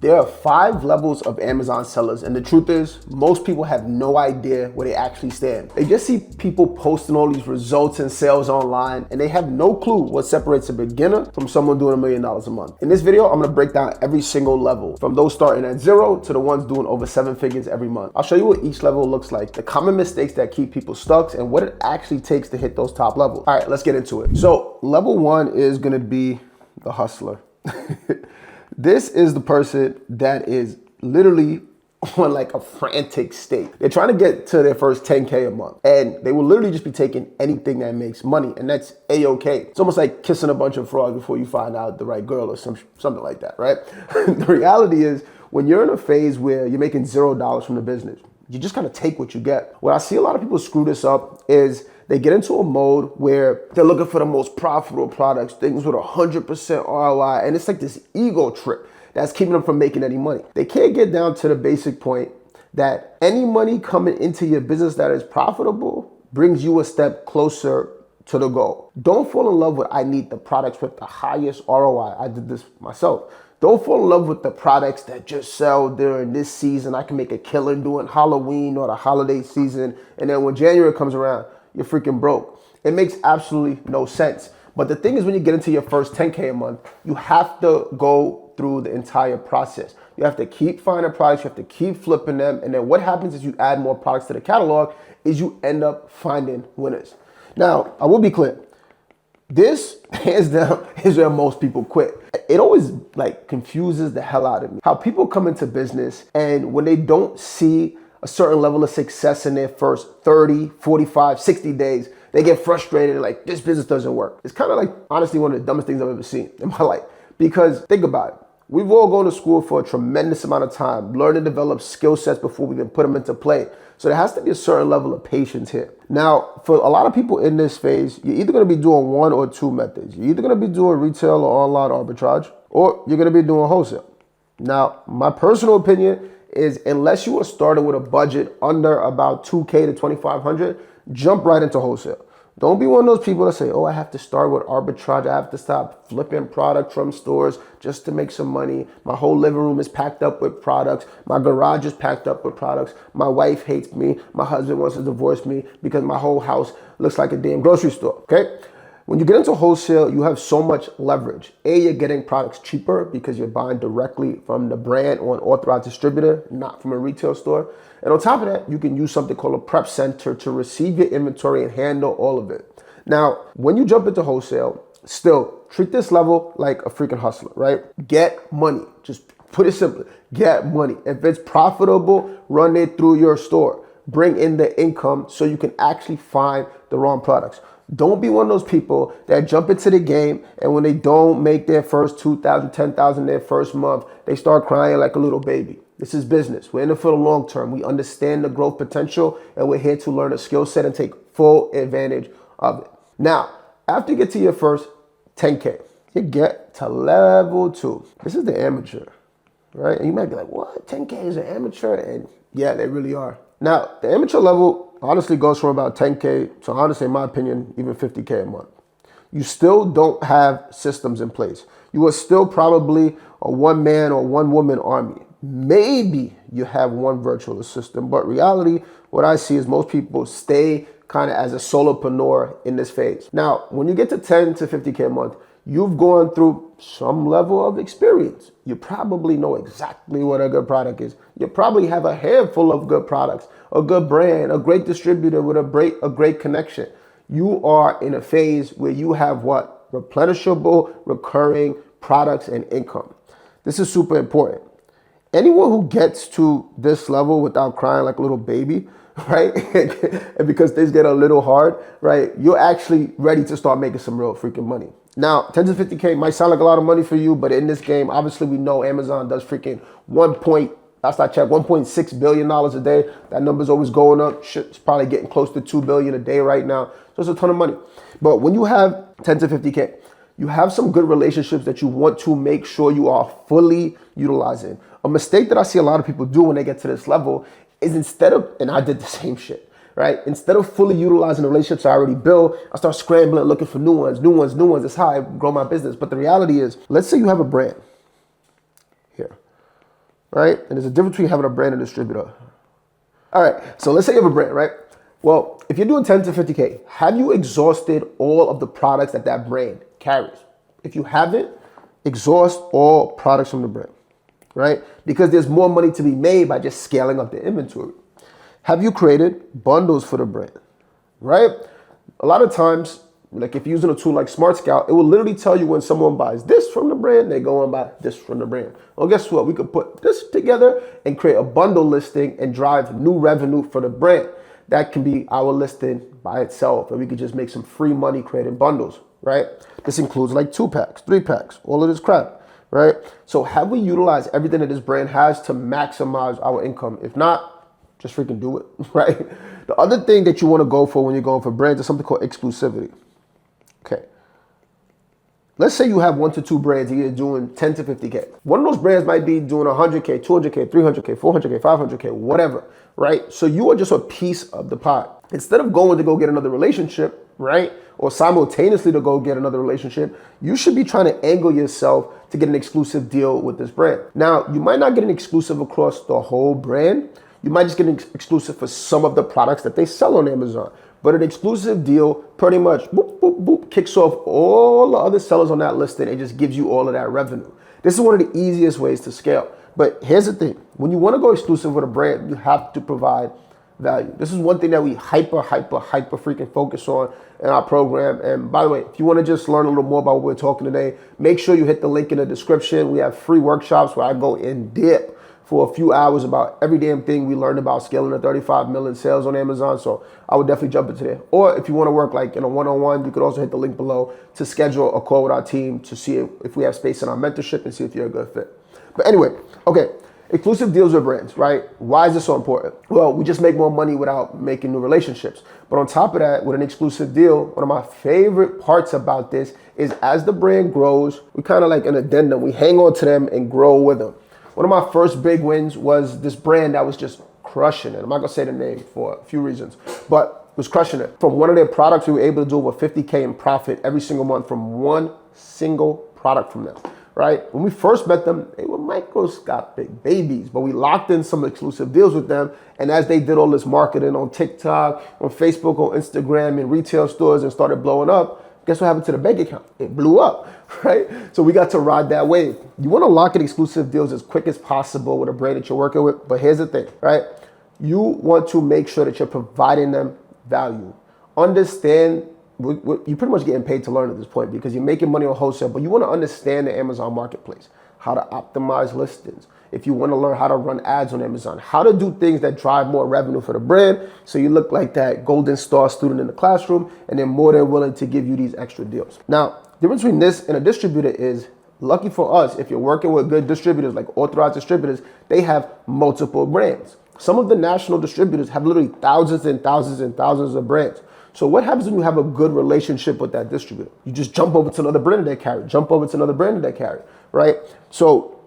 There are 5 levels of Amazon sellers, and the truth is, most people have no idea where they actually stand. They just see people posting all these results and sales online, and they have no clue what separates a beginner from someone doing $1 million a month. In this video, I'm gonna break down every single level, from those starting at 0 to the ones doing over 7 figures every month. I'll show you what each level looks like, the common mistakes that keep people stuck, and what it actually takes to hit those top levels. All right, let's get into it. So level 1 is gonna be the hustler. This is the person that is literally on like a frantic state. They're trying to get to their first 10K a month, and they will literally just be taking anything that makes money, and that's A-okay. It's almost like kissing a bunch of frogs before you find out the right girl or something like that, right? The reality is, when you're in a phase where you're making $0 from the business, you just kind of take what you get. What I see a lot of people screw this up is they get into a mode where they're looking for the most profitable products, things with 100% ROI, and it's like this ego trip that's keeping them from making any money. They can't get down to the basic point that any money coming into your business that is profitable brings you a step closer to the goal. Don't fall in love with, I need the products with the highest ROI. I did this myself. Don't fall in love with the products that just sell during this season. I can make a killing during Halloween or the holiday season, and then when January comes around, you're freaking broke. It makes absolutely no sense. But the thing is, when you get into your first 10K a month, you have to go through the entire process. You have to keep finding products, you have to keep flipping them, and then what happens is you add more products to the catalog is you end up finding winners. Now, I will be clear. This, hands down, is where most people quit. It always like confuses the hell out of me. How people come into business, and when they don't see a certain level of success in their first 30, 45, 60 days, they get frustrated and like, this business doesn't work. It's kind of like, honestly, one of the dumbest things I've ever seen in my life. Because think about it. We've all gone to school for a tremendous amount of time, learn and develop skill sets before we can put them into play. So there has to be a certain level of patience here. Now, for a lot of people in this phase, you're either going to be doing one or two methods. You're either going to be doing retail or online arbitrage, or you're going to be doing wholesale. Now, my personal opinion is, unless you are starting with a budget under about 2K to 2,500, jump right into wholesale. Don't be one of those people that say, oh, I have to start with arbitrage. I have to stop flipping product from stores just to make some money. My whole living room is packed up with products. My garage is packed up with products. My wife hates me. My husband wants to divorce me because my whole house looks like a damn grocery store, okay? When you get into wholesale, you have so much leverage. A, you're getting products cheaper because you're buying directly from the brand or an authorized distributor, not from a retail store. And on top of that, you can use something called a prep center to receive your inventory and handle all of it. Now, when you jump into wholesale, still treat this level like a freaking hustler, right? Get money. Just put it simply, get money. If it's profitable, run it through your store. Bring in the income so you can actually find the wrong products. Don't be one of those people that jump into the game, and when they don't make their first 2,000, 10,000 their first month, they start crying like a little baby. This is business. We're in it for the long term. We understand the growth potential, and we're here to learn a skill set and take full advantage of it. Now, after you get to your first 10K, you get to level 2. This is the amateur, right? And you might be like, what? 10K is an amateur? And yeah, they really are. Now, the amateur level honestly goes from about 10K to, honestly, in my opinion, even 50K a month. You still don't have systems in place. You are still probably a one-man or one-woman army. Maybe you have one virtual assistant, but reality, what I see is most people stay kind of as a solopreneur in this phase. Now, when you get to 10 to 50K a month, you've gone through some level of experience. You probably know exactly what a good product is. You probably have a handful of good products, a good brand, a great distributor with a great connection. You are in a phase where you have what? Replenishable, recurring products and income. This is super important. Anyone who gets to this level without crying like a little baby, right? And because things get a little hard, right? You're actually ready to start making some real freaking money. Now, 10 to 50K might sound like a lot of money for you, but in this game, obviously we know Amazon does freaking $1.6 billion a day. That number's always going up. Shit, it's probably getting close to 2 billion a day right now. So it's a ton of money. But when you have 10 to 50K, you have some good relationships that you want to make sure you are fully utilizing. A mistake that I see a lot of people do when they get to this level is, instead of, and I did the same shit, right? Instead of fully utilizing the relationships I already built, I start scrambling, looking for new ones. That's how I grow my business. But the reality is, let's say you have a brand here. right? And there's a difference between having a brand and a distributor. All right, so let's say you have a brand, right? Well, if you're doing 10 to 50K, have you exhausted all of the products that that brand carries? If you haven't, exhaust all products from the brand, right? Because there's more money to be made by just scaling up the inventory. Have you created bundles for the brand, right? A lot of times, like if you're using a tool like Smart Scout, it will literally tell you when someone buys this from the brand, they go and buy this from the brand. Well, guess what? We could put this together and create a bundle listing and drive new revenue for the brand. That can be our listing by itself, and we could just make some free money creating bundles, right? This includes like 2-packs, 3-packs, all of this crap, right? So have we utilized everything that this brand has to maximize our income? If not, just freaking do it, right? The other thing that you want to go for when you're going for brands is something called exclusivity. Okay. Let's say you have 1 to 2 brands and you're doing 10 to 50K. One of those brands might be doing 100K, 200K, 300K, 400K, 500K, whatever, right? So you are just a piece of the pie. Instead of going to go get another relationship, right? Or simultaneously to go get another relationship, you should be trying to angle yourself to get an exclusive deal with this brand. Now, you might not get an exclusive across the whole brand. You might just get an exclusive for some of the products that they sell on Amazon. But an exclusive deal pretty much boop, boop, boop, kicks off all the other sellers on that listing and just gives you all of that revenue. This is one of the easiest ways to scale. But here's the thing. When you want to go exclusive with a brand, you have to provide value. This is one thing that we hyper freaking focus on in our program. And by the way, if you want to just learn a little more about what we're talking today, make sure you hit the link in the description. We have free workshops where I go in depth for a few hours about every damn thing we learned about scaling to 35 million sales on Amazon. So I would definitely jump into there. Or if you want to work like in a one-on-one, you could also hit the link below to schedule a call with our team to see if we have space in our mentorship and see if you're a good fit. But anyway, okay, exclusive deals with brands, right? Why is this so important? Well, we just make more money without making new relationships. But on top of that, with an exclusive deal, one of my favorite parts about this is as the brand grows, we kind of like an addendum. We hang on to them and grow with them. One of my first big wins was this brand that was just crushing it. I'm not gonna say the name for a few reasons, but was crushing it. From one of their products, we were able to do over 50K in profit every single month from one single product from them, right? When we first met them, they were microscopic babies, but we locked in some exclusive deals with them. And as they did all this marketing on TikTok, on Facebook, on Instagram, in retail stores and started blowing up, guess what happened to the bank account? It blew up, right? So we got to ride that wave. You want to lock in exclusive deals as quick as possible with a brand that you're working with. But here's the thing, right? You want to make sure that you're providing them value. Understand, you're pretty much getting paid to learn at this point because you're making money on wholesale, but you want to understand the Amazon marketplace, how to optimize listings. If you want to learn how to run ads on Amazon, how to do things that drive more revenue for the brand so you look like that golden star student in the classroom and they're more than willing to give you these extra deals. Now, the difference between this and a distributor is, lucky for us, if you're working with good distributors like authorized distributors, they have multiple brands. Some of the national distributors have literally thousands and thousands and thousands of brands. So what happens when you have a good relationship with that distributor? You just jump over to another brand that they carry, jump over to another brand that they carry, right? So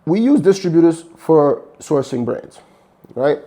we use distributors for sourcing brands, right?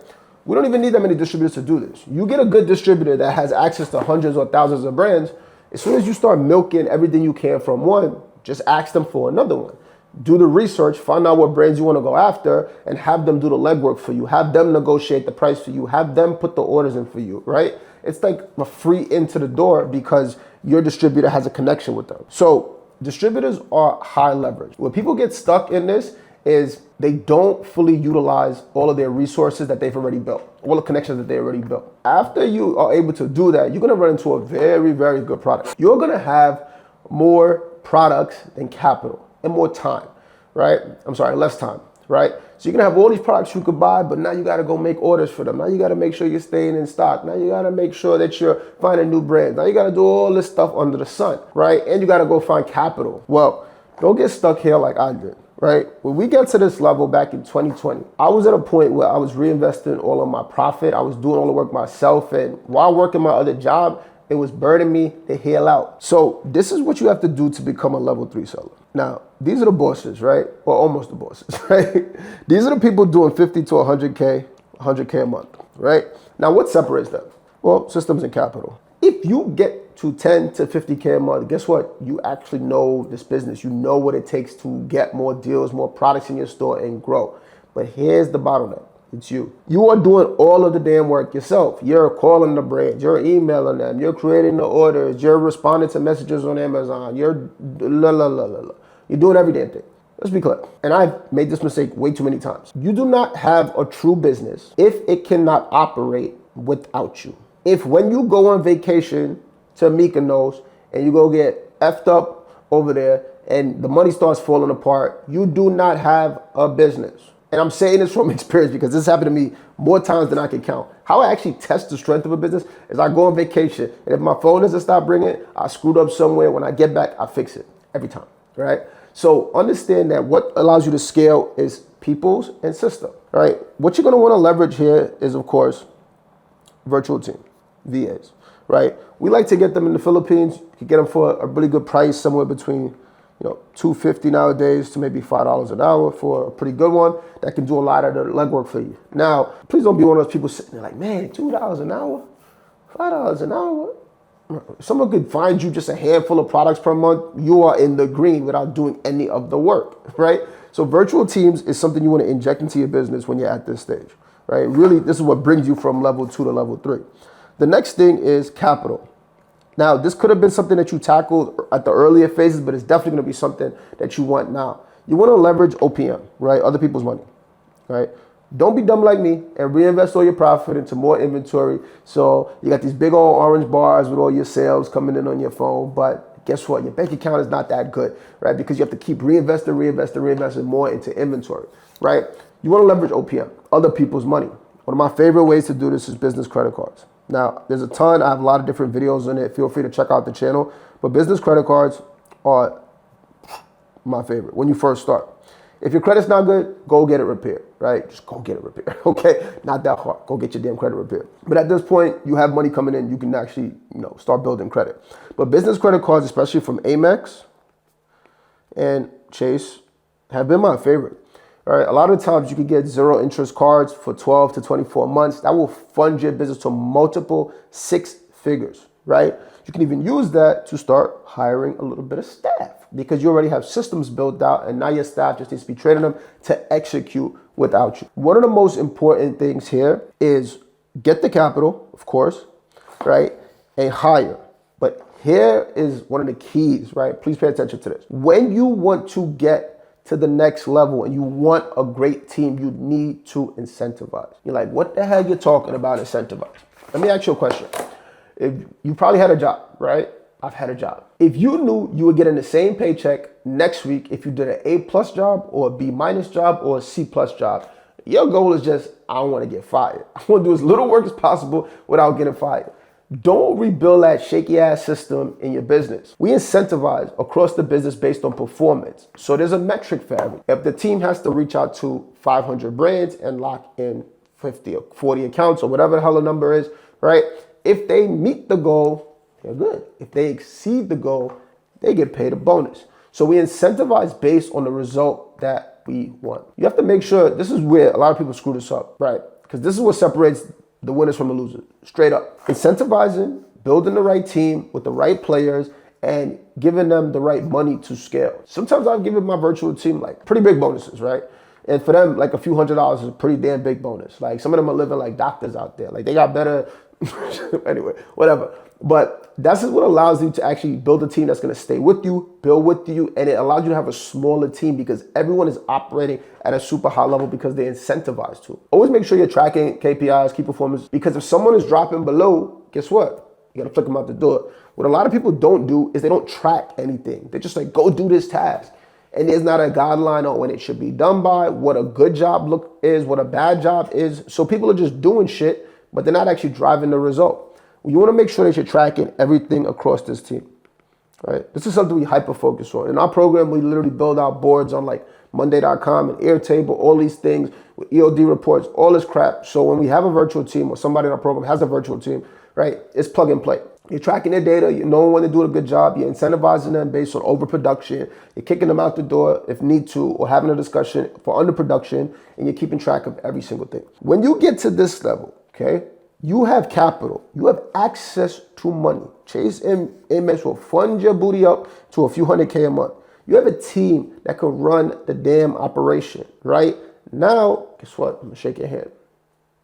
We don't even need that many distributors to do this. You get a good distributor that has access to hundreds or thousands of brands. As soon as you start milking everything you can from one, just ask them for another one. Do the research, find out what brands you want to go after, and have them do the legwork for you. Have them negotiate the price for you. Have them put the orders in for you, right? It's like a free into the door because your distributor has a connection with them. So distributors are high leverage. Where people get stuck in this is they don't fully utilize all of their resources that they've already built, all the connections that they already built. After you are able to do that, you're gonna run into a very, very good product. You're gonna have more products than capital and more time, right? Less time, right? So you're gonna have all these products you could buy, but now you gotta go make orders for them. Now you gotta make sure you're staying in stock. Now you gotta make sure that you're finding new brands. Now you gotta do all this stuff under the sun, right? And you gotta go find capital. Well, don't get stuck here like I did. Right? When we get to this level back in 2020, I was at a point where I was reinvesting all of my profit. I was doing all the work myself. And while working my other job, it was burning me the hell out. So this is what you have to do to become a level 3 seller. Now, these are the bosses, right? Or almost the bosses, right? These are the people doing 50 to 100K a month, right? Now, what separates them? Well, systems and capital. If you get to 10 to 50K a month, guess what? You actually know this business. You know what it takes to get more deals, more products in your store and grow. But here's the bottleneck. It's you. You are doing all of the damn work yourself. You're calling the brands, you're emailing them, you're creating the orders, you're responding to messages on Amazon, you're You're doing every damn thing. Let's be clear. And I've made this mistake way too many times. You do not have a true business if it cannot operate without you. If when you go on vacation to Mykonos and you go get effed up over there and the money starts falling apart, you do not have a business. And I'm saying this from experience because this happened to me more times than I can count. How I actually test the strength of a business is I go on vacation, and if my phone doesn't stop ringing, I screwed up somewhere. When I get back, I fix it every time, right? So understand that what allows you to scale is peoples and system, right? What you're gonna wanna leverage here is, of course, virtual team, VAs, right? We like to get them in the Philippines. You can get them for a really good price, somewhere between $250 nowadays to maybe $5 an hour for a pretty good one that can do a lot of the legwork for you. Now, please don't be one of those people sitting there like, man, $2 an hour, $5 an hour. If someone could find you just a handful of products per month, you are in the green without doing any of the work, right? So virtual teams is something you want to inject into your business when you're at this stage, right? Really, this is what brings you from level 2 to level 3. The next thing is capital. Now, this could have been something that you tackled at the earlier phases, but it's definitely going to be something that you want now. You want to leverage OPM, right? Other people's money, right? Don't be dumb like me and reinvest all your profit into more inventory. So you got these big old orange bars with all your sales coming in on your phone, but guess what? Your bank account is not that good, right? Because you have to keep reinvesting more into inventory, right? You want to leverage OPM, other people's money. One of my favorite ways to do this is business credit cards. Now, there's a ton. I have a lot of different videos on it. Feel free to check out the channel. But business credit cards are my favorite when you first start. If your credit's not good, go get it repaired, right? Just go get it repaired, okay? Not that hard. Go get your damn credit repaired. But at this point, you have money coming in. You can actually, start building credit. But business credit cards, especially from Amex and Chase, have been my favorite. All right, a lot of times you can get zero interest cards for 12 to 24 months. That will fund your business to multiple 6 figures, right? You can even use that to start hiring a little bit of staff because you already have systems built out and now your staff just needs to be training them to execute without you. One of the most important things here is get the capital, of course, right? And hire. But here is one of the keys, right? Please pay attention to this. When you want to get to the next level and you want a great team, you need to incentivize. You're like, what the hell are you talking about incentivize? Let me ask you a question. If you probably had a job, right? I've had a job. If you knew you were getting the same paycheck next week if you did an A+ job or a B- job or a C+ job, your goal is just, I don't want to get fired. I want to do as little work as possible without getting fired. Don't rebuild that shaky ass system in your business. We incentivize across the business based on performance. So there's a metric for everything. If the team has to reach out to 500 brands and lock in 50 or 40 accounts or whatever the hell the number is, right? If they meet the goal, they're good. If they exceed the goal, they get paid a bonus. So we incentivize based on the result that we want. You have to make sure, this is where a lot of people screw this up, right? Because this is what separates the winners from the losers, straight up. Incentivizing, building the right team with the right players, and giving them the right money to scale. Sometimes I've given my virtual team like pretty big bonuses, right? And for them, like a few $100s is a pretty damn big bonus. Like some of them are living like doctors out there. Like they got better, anyway, whatever. But that's just what allows you to actually build a team that's gonna stay with you, build with you, and it allows you to have a smaller team because everyone is operating at a super high level because they're incentivized to. Always make sure you're tracking KPIs, key performance, because if someone is dropping below, guess what? You gotta flick them out the door. What a lot of people don't do is they don't track anything. They're just like, go do this task. And there's not a guideline on when it should be done by, what a good job look is, what a bad job is. So people are just doing shit, but they're not actually driving the result. You want to make sure that you're tracking everything across this team, right? This is something we hyper focus on. In our program, we literally build out boards on like Monday.com and Airtable, all these things with EOD reports, all this crap. So when we have a virtual team or somebody in our program has a virtual team, right? It's plug and play. You're tracking their data. You know when they're doing a good job. You're incentivizing them based on overproduction. You're kicking them out the door if need to, or having a discussion for underproduction, and you're keeping track of every single thing. When you get to this level, okay, you have capital. You have access to money. Chase and Amex will fund your booty up to a few $100K a month. You have a team that can run the damn operation, right? Now, guess what? I'm gonna shake your hand.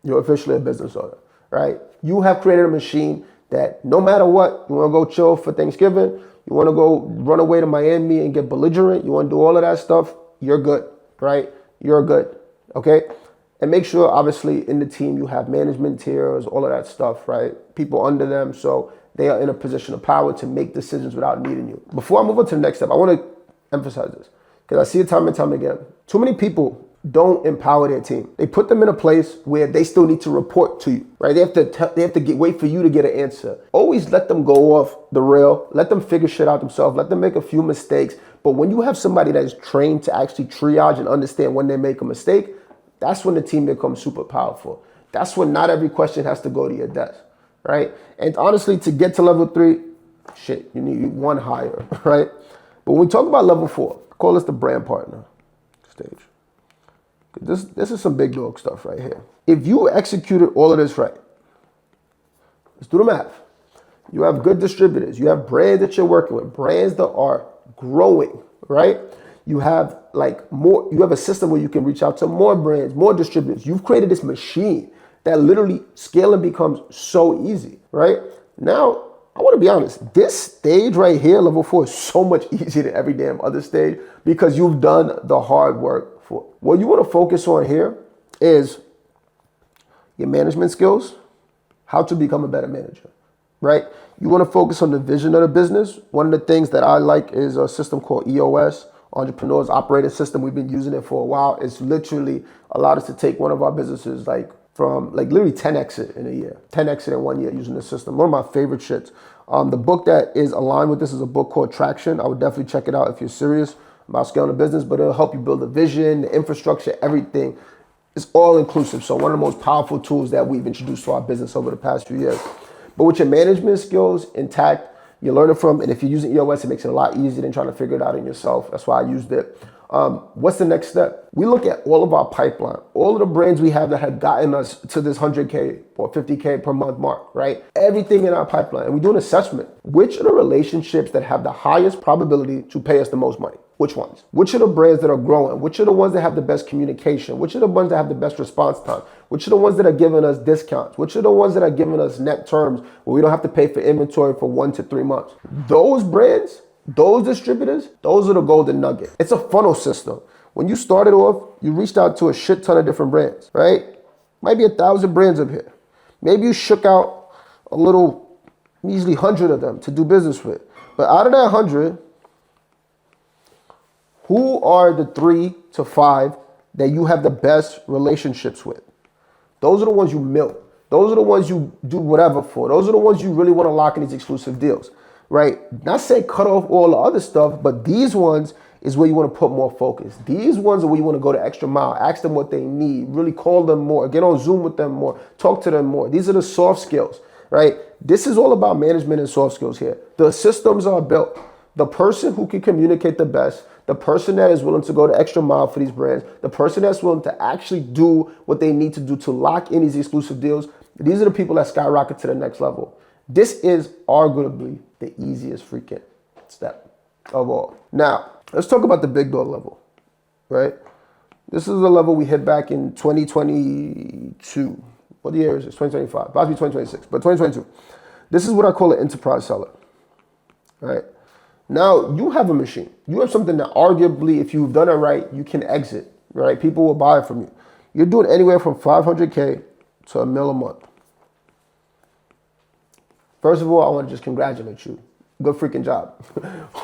You're officially a business owner, right? You have created a machine that no matter what, you wanna go chill for Thanksgiving, you wanna go run away to Miami and get belligerent, you wanna do all of that stuff, you're good, right? You're good, okay? And make sure, obviously, in the team, you have management tiers, all of that stuff, right? People under them, so they are in a position of power to make decisions without needing you. Before I move on to the next step, I want to emphasize this because I see it time and time again. Too many people don't empower their team. They put them in a place where they still need to report to you, right? They have to wait for you to get an answer. Always let them go off the rail. Let them figure shit out themselves. Let them make a few mistakes. But when you have somebody that is trained to actually triage and understand when they make a mistake, that's when the team becomes super powerful. That's when not every question has to go to your desk, right? And honestly, to get to level 3, shit, you need one higher, right? But when we talk about level 4, I call this the brand partner stage. This is some big dog stuff right here. If you executed all of this right, let's do the math. You have good distributors. You have brands that you're working with, brands that are growing, right? You have you have a system where you can reach out to more brands, more distributors. You've created this machine that literally scaling becomes so easy, right? Now, I want to be honest. This stage right here, level 4, is so much easier than every damn other stage because you've done the hard work for it. What you want to focus on here is your management skills, how to become a better manager, right? You want to focus on the vision of the business. One of the things that I like is a system called EOS, Entrepreneurs Operating System. We've been using it for a while. It's literally allowed us to take one of our businesses from literally 10 exit in a year, 10 exit in 1 year using the system. One of my favorite shits. The book that is aligned with this is a book called Traction. I would definitely check it out if you're serious about scaling a business, but it'll help you build a vision, the infrastructure, everything. It's all inclusive. So one of the most powerful tools that we've introduced to our business over the past few years. But with your management skills intact, you're learning from, and if you're using EOS, it makes it a lot easier than trying to figure it out in yourself. That's why I used it. What's the next step? We look at all of our pipeline, all of the brands we have that have gotten us to this 100K or 50K per month mark, right? Everything in our pipeline. And we do an assessment. Which are the relationships that have the highest probability to pay us the most money? Which ones? Which are the brands that are growing? Which are the ones that have the best communication? Which are the ones that have the best response time? Which are the ones that are giving us discounts? Which are the ones that are giving us net terms where we don't have to pay for inventory for 1 to 3 months? Those brands, those distributors, those are the golden nugget. It's a funnel system. When you started off, you reached out to a shit ton of different brands, right? Might be 1,000 brands up here. Maybe you shook out a little, measly 100 of them to do business with. But out of that 100, who are the 3 to 5 that you have the best relationships with? Those are the ones you milk. Those are the ones you do whatever for. Those are the ones you really want to lock in these exclusive deals, right? Not say cut off all the other stuff, but these ones is where you want to put more focus. These ones are where you want to go the extra mile, ask them what they need, really call them more, get on Zoom with them more, talk to them more. These are the soft skills, right? This is all about management and soft skills here. The systems are built. The person who can communicate the best, the person that is willing to go the extra mile for these brands, the person that's willing to actually do what they need to do to lock in these exclusive deals, these are the people that skyrocket to the next level. This is arguably the easiest freaking step of all. Now, let's talk about the big dog level, right? This is the level we hit back in 2022. What year is this? 2025. About to be 2026, but 2022. This is what I call an enterprise seller, right? Now, you have a machine. You have something that arguably, if you've done it right, you can exit, right? People will buy it from you. You're doing anywhere from 500K to $1 million a month. First of all, I want to just congratulate you. Good freaking job.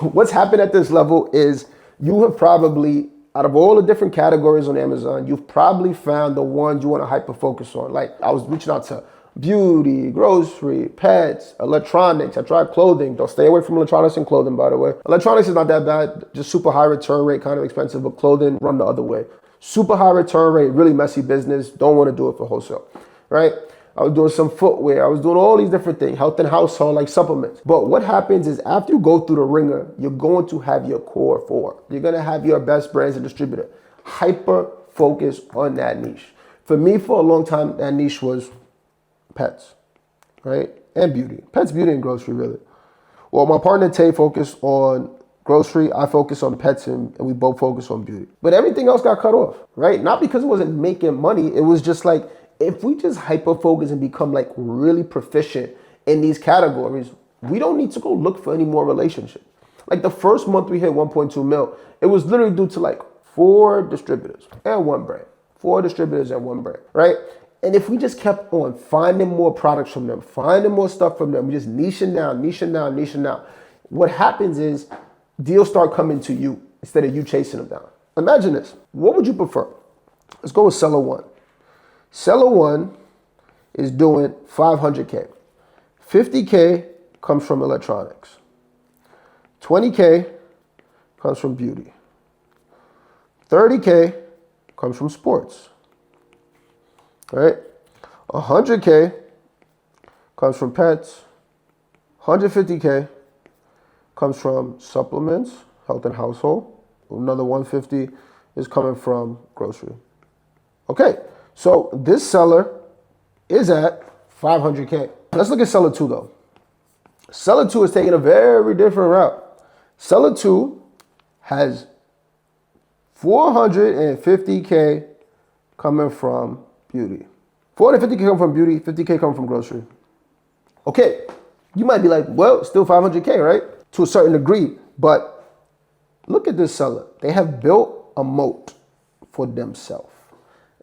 What's happened at this level is you have probably, out of all the different categories on Amazon, you've probably found the ones you want to hyper focus on. Like I was reaching out to beauty, grocery, pets, electronics. I tried clothing. Don't stay away from electronics and clothing, by the way. Electronics is not that bad, just super high return rate, kind of expensive, but clothing, run the other way. Super high return rate, really messy business. Don't want to do it for wholesale, right? I was doing some footwear. I was doing all these different things, health and household, like supplements. But what happens is after you go through the ringer, you're going to have your core 4. You're going to have your best brands and distributor. Hyper focus on that niche. For me, for a long time, that niche was pets, right? And beauty. Pets, beauty, and grocery, really. Well, my partner Tay focused on grocery, I focus on pets, and we both focus on beauty. But everything else got cut off, right? Not because it wasn't making money. It was just like, if we just hyper focus and become like really proficient in these categories, we don't need to go look for any more relationships. Like the first month we hit 1.2 mil, it was literally due to like 4 distributors and 1 brand. 4 distributors and 1 brand, right? And if we just kept on finding more products from them, finding more stuff from them, we just niching down, what happens is deals start coming to you instead of you chasing them down. Imagine this. What would you prefer? Let's go with seller 1. Seller 1 is doing 500K. 50K comes from electronics. 20K comes from beauty. 30K comes from sports. Right? 100K comes from pets. 150K comes from supplements, health and household. Another 150 is coming from grocery. Okay, so this seller is at 500K. Let's look at seller 2 though. Seller 2 is taking a very different route. Seller 2 has 450K coming from beauty. 450K come from beauty, 50K come from grocery. Okay, you might be like, well, still 500K, right? To a certain degree, but look at this seller. They have built a moat for themselves.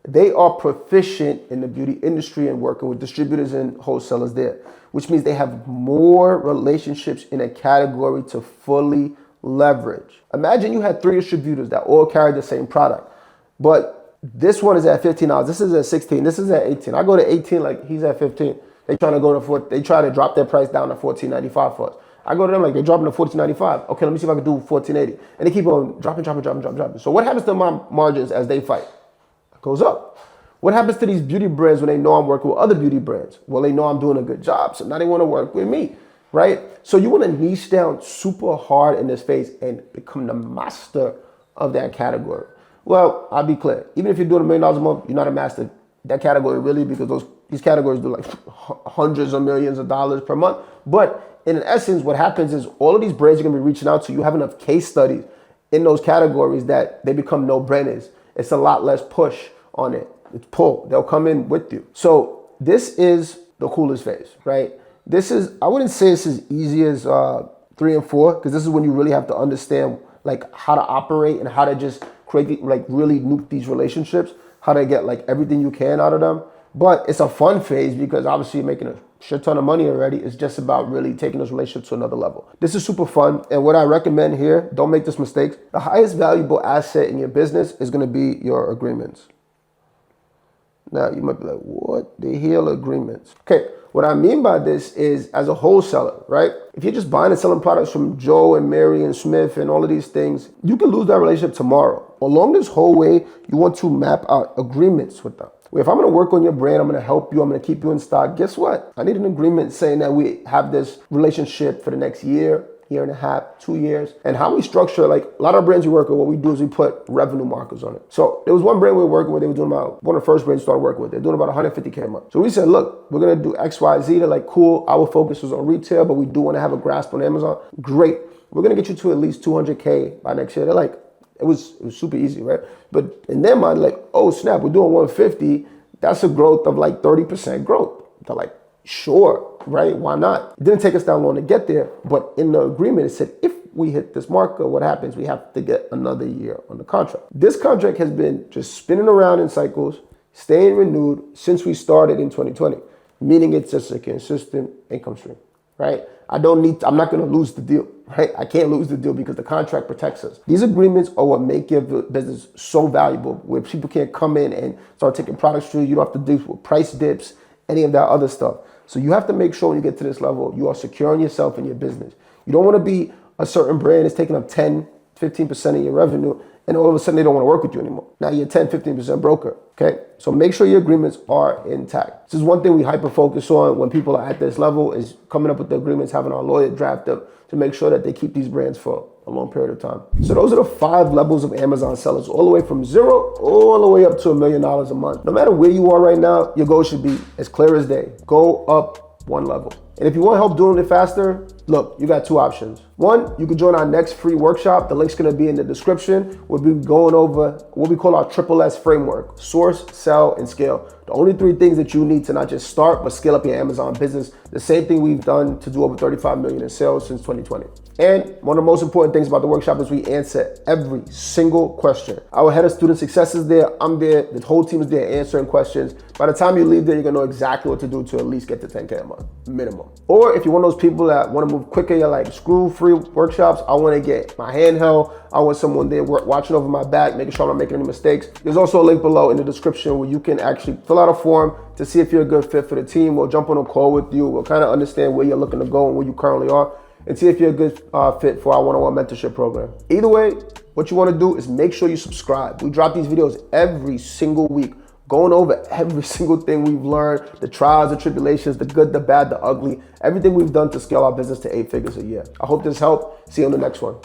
They are proficient in the beauty industry and working with distributors and wholesalers there, which means they have more relationships in a category to fully leverage. Imagine you had 3 distributors that all carry the same product, but this one is at $15. This is at 16. This is at 18. I go to 18 like he's at 15. They trying to go to 4. They try to drop their price down to $14.95 for us. I go to them like they're dropping to $14.95. Okay, let me see if I can do $14.80. And they keep on dropping. So what happens to my margins as they fight? It goes up. What happens to these beauty brands when they know I'm working with other beauty brands? Well, they know I'm doing a good job, so now they want to work with me, right? So you want to niche down super hard in this space and become the master of that category. Well, I'll be clear. Even if you're doing $1 million a month, you're not a master that category really, because these categories do like hundreds of millions of dollars per month. But in essence, what happens is all of these brands you're going to be reaching out to, you have enough case studies in those categories that they become no-brainers. It's a lot less push on it. It's pull. They'll come in with you. So this is the coolest phase, right? This is, I wouldn't say it's as easy as 3 and 4, because this is when you really have to understand like how to operate and how to just create, like really nuke these relationships, how to get like everything you can out of them. But it's a fun phase because obviously you're making a shit ton of money already. It's just about really taking those relationships to another level. This is super fun. And what I recommend here, don't make this mistake. The highest valuable asset in your business is going to be your agreements. Now you might be like, what the hell agreements? Okay, what I mean by this is as a wholesaler, right? If you're just buying and selling products from Joe and Mary and Smith and all of these things, you can lose that relationship tomorrow. Along this whole way, you want to map out agreements with them. If I'm going to work on your brand, I'm going to help you, I'm going to keep you in stock. Guess what? I need an agreement saying that we have this relationship for the next year and a half, 2 years. And how we structure, like a lot of brands we work with, what we do is we put revenue markers on it. So there was one brand we were working with, they were doing about, one of the first brands we started working with, they're doing about 150K a month. So we said, look, we're going to do X, Y, Z. They're like, cool, our focus is on retail, but we do want to have a grasp on Amazon. Great. We're going to get you to at least 200K by next year. They're like, it was super easy, right? But in their mind, like, oh snap, we're doing 150. That's a growth of like 30% growth. They're like, sure, right? Why not? It didn't take us that long to get there, but in the agreement, it said, if we hit this marker, what happens? We have to get another year on the contract. This contract has been just spinning around in cycles, staying renewed since we started in 2020, meaning it's just a consistent income stream, right? I'm not going to lose the deal, right? I can't lose the deal because the contract protects us. These agreements are what make your business so valuable, where people can't come in and start taking products from you. You don't have to deal with price dips, any of that other stuff. So you have to make sure when you get to this level, you are securing yourself and your business. You don't want to be a certain brand that's taking up 10, 15% of your revenue, and all of a sudden they don't want to work with you anymore. Now you're 10, 15% broker, okay? So make sure your agreements are intact. This is one thing we hyper focus on when people are at this level, is coming up with the agreements, having our lawyer draft them to make sure that they keep these brands for a long period of time. So those are the 5 levels of Amazon sellers, all the way from 0 all the way up to $1 million a month. No matter where you are right now, your goal should be as clear as day. Go up 1 level. And if you want help doing it faster, Look, you got two options. One, you can join our next free workshop. The link's gonna be in the description. We'll be going over what we call our triple S framework: source, sell, and scale. The only three things that you need to not just start, but scale up your Amazon business. The same thing we've done to do over 35 million in sales since 2020. And one of the most important things about the workshop is we answer every single question. Our head of student success is there, I'm there, the whole team is there answering questions. By the time you leave there, you're gonna know exactly what to do to at least get to 10K a month, minimum. Or if you're one of those people that wanna move quicker, you're like, screw free workshops, I wanna get my hand held, I want someone there watching over my back, making sure I'm not making any mistakes. There's also a link below in the description where you can actually fill out a form to see if you're a good fit for the team. We'll jump on a call with you. We'll kind of understand where you're looking to go and where you currently are, and see if you're a good fit for our one-on-one mentorship program. Either way, what you want to do is make sure you subscribe. We drop these videos every single week, going over every single thing we've learned, the trials, the tribulations, the good, the bad, the ugly, everything we've done to scale our business to 8 figures a year. I hope this helped. See you on the next one.